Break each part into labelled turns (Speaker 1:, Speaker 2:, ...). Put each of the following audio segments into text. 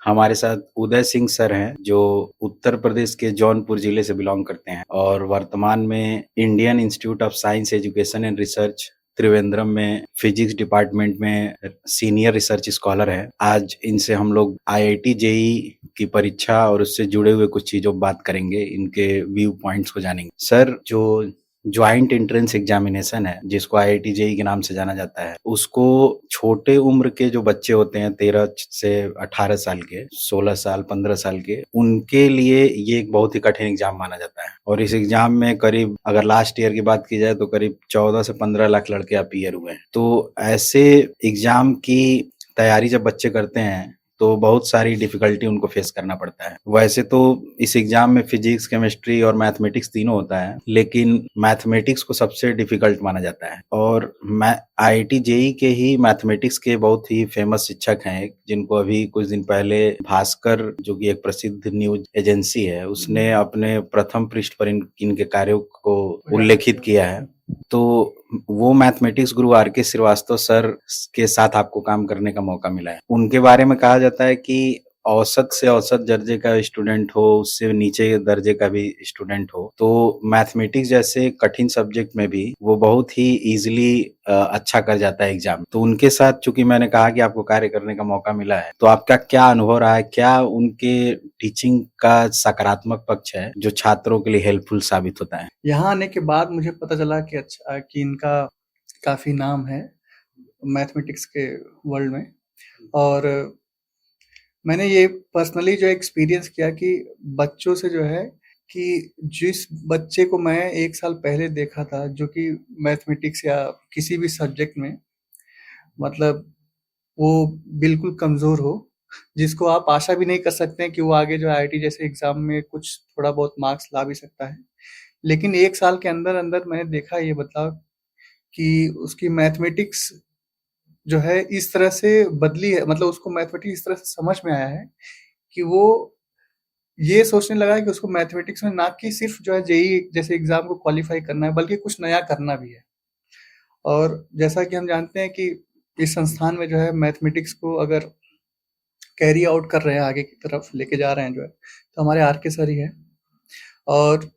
Speaker 1: हमारे साथ उदय सिंह सर हैं, जो उत्तर प्रदेश के जौनपुर जिले से बिलॉन्ग करते हैं और वर्तमान में Indian institute of science education and research Trivandrum में फिजिक्स डिपार्टमेंट में सीनियर रिसर्च स्कॉलर है। आज इनसे हम लोग आईआईटी जेईई की परीक्षा और उससे जुड़े हुए कुछ चीजों पर बात करेंगे, इनके व्यू पॉइंट्स को जानेंगे। सर, जो ज्वाइंट एंट्रेंस एग्जामिनेशन है, जिसको आईआईटी जेईई के नाम से जाना जाता है, उसको छोटे उम्र के जो बच्चे होते हैं 13 से 18 साल के, 16 साल 15 साल के, उनके लिए ये एक बहुत ही कठिन एग्जाम माना जाता है। और इस एग्जाम में करीब, अगर लास्ट ईयर की बात की जाए तो करीब 14 से 15 लाख लड़के अपीयर हुए हैं। तो ऐसे एग्जाम की तैयारी जब बच्चे करते हैं तो बहुत सारी डिफिकल्टी उनको फेस करना पड़ता है। वैसे तो इस एग्जाम में फिजिक्स, केमिस्ट्री और मैथमेटिक्स तीनों होता है, लेकिन मैथमेटिक्स को सबसे डिफिकल्ट माना जाता है। और मैं आईआईटी जेईई के ही मैथमेटिक्स के बहुत ही फेमस शिक्षक हैं, जिनको अभी कुछ दिन पहले भास्कर, जो कि एक प्रसिद्ध न्यूज एजेंसी है, उसने अपने प्रथम पृष्ठ पर इनके कार्यों को उल्लेखित किया है। तो वो मैथमेटिक्स गुरु आर के श्रीवास्तव सर के साथ आपको काम करने का मौका मिला है। उनके बारे में कहा जाता है कि औसत से औसत दर्जे का स्टूडेंट हो, उससे नीचे दर्जे का भी स्टूडेंट हो, तो मैथमेटिक्स जैसे कठिन सब्जेक्ट में भी वो बहुत ही इजीली अच्छा कर जाता है एग्जाम। तो उनके साथ, चूंकि मैंने कहा कि आपको कार्य करने का मौका मिला है, तो आपका क्या अनुभव रहा है? क्या उनके टीचिंग का सकारात्मक पक्ष है जो छात्रों के लिए हेल्पफुल साबित होता है?
Speaker 2: यहाँ आने के बाद मुझे पता चला कि अच्छा, कि इनका काफी नाम है मैथमेटिक्स के वर्ल्ड में। और मैंने ये पर्सनली जो एक्सपीरियंस किया कि बच्चों से जो है, कि जिस बच्चे को मैं 1 साल पहले देखा था, जो कि मैथमेटिक्स या किसी भी सब्जेक्ट में, मतलब वो बिल्कुल कमज़ोर हो, जिसको आप आशा भी नहीं कर सकते हैं कि वो आगे जो आईआईटी जैसे एग्ज़ाम में कुछ थोड़ा बहुत मार्क्स ला भी सकता है। लेकिन 1 साल के अंदर-अंदर मैंने देखा ये बदलाव कि उसकी मैथमेटिक्स जो है इस तरह से बदली है, मतलब उसको मैथमेटिक्स इस तरह से समझ में आया है कि वो ये सोचने लगा है कि उसको मैथमेटिक्स में ना कि सिर्फ जो है जेईई जैसे एग्जाम को क्वालिफाई करना है, बल्कि कुछ नया करना भी है। और जैसा कि हम जानते हैं कि इस संस्थान में जो है मैथमेटिक्स को अगर कैरी आउट कर रहे हैं, आगे की तरफ लेके जा रहे हैं जो है, तो हमारे आर के सर ही है। और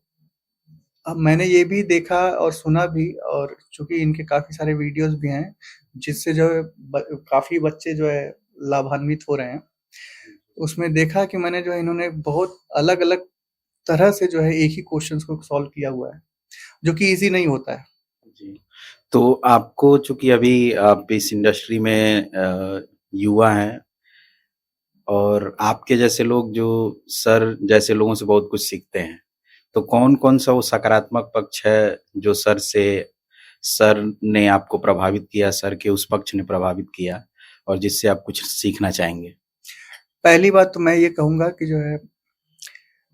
Speaker 2: अब मैंने ये भी देखा और सुना भी, और चूंकि इनके काफी सारे वीडियोस भी हैं जिससे जो है काफी बच्चे जो है लाभान्वित हो रहे हैं। उसमें देखा कि मैंने जो है इन्होंने बहुत अलग अलग तरह से जो है एक ही क्वेश्चंस को सॉल्व किया हुआ है, जो कि इजी नहीं होता है।
Speaker 1: जी। तो आपको, चूंकि अभी आप इस इंडस्ट्री में युवा हैं और आपके जैसे लोग जो सर जैसे लोगों से बहुत कुछ सीखते हैं, तो कौन-कौन सा वो सकारात्मक पक्ष है जो सर ने आपको प्रभावित किया, सर के उस पक्ष ने प्रभावित किया और जिससे आप कुछ सीखना चाहेंगे?
Speaker 2: पहली बात तो मैं ये कहूँगा कि जो है,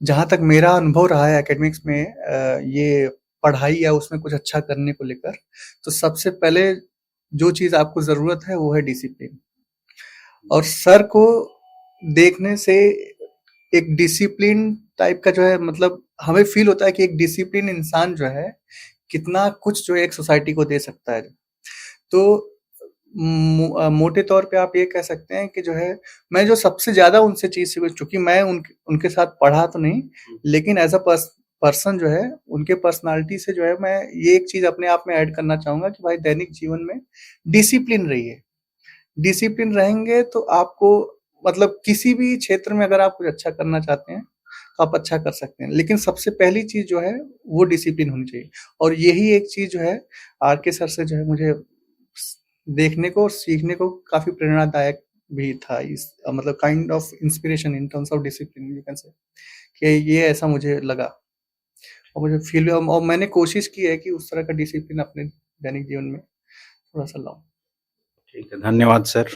Speaker 2: जहाँ तक मेरा अनुभव रहा है एकेडमिक्स में, ये पढ़ाई या उसमें कुछ अच्छा करने को लेकर, तो सबसे पहले जो चीज़ आपको ज़रूरत है वो है डिसिप्लिन। और सर को देखने से एक डिसिप्लिन टाइप का जो है, मतलब हमें फील होता है कि एक डिसिप्लिन इंसान जो है कितना कुछ जो है एक सोसाइटी को दे सकता है। तो मोटे तौर पे आप ये कह सकते हैं कि जो है, मैं जो सबसे ज़्यादा उनसे चीज़ सीखी, चूँकि मैं उनके साथ पढ़ा तो नहीं, लेकिन एज़ अ पर्सन जो है, उनके पर्सनैलिटी से जो है, मैं ये एक चीज़ अपने आप में ऐड करना चाहूँगा कि भाई दैनिक जीवन में डिसिप्लिन रहिए। डिसिप्लिन रहेंगे तो आपको, मतलब किसी भी क्षेत्र में अगर आप कुछ अच्छा करना चाहते हैं, तो आप अच्छा कर सकते हैं। लेकिन सबसे पहली चीज़ जो है, वो डिसिप्लिन होनी चाहिए। और यही एक चीज़ जो है, आर के सर से जो है मुझे देखने को और सीखने को काफ़ी प्रेरणादायक भी था। इस मतलब kind of inspiration in terms of discipline you can say, कि ये ऐसा मुझे लगा और मुझे फील हुआ, और मैंने कोशिश की है कि उस तरह का डिसिप्लिन अपने दैनिक जीवन में थोड़ा-सा लाऊँ।
Speaker 1: ठीक है, धन्यवाद सर।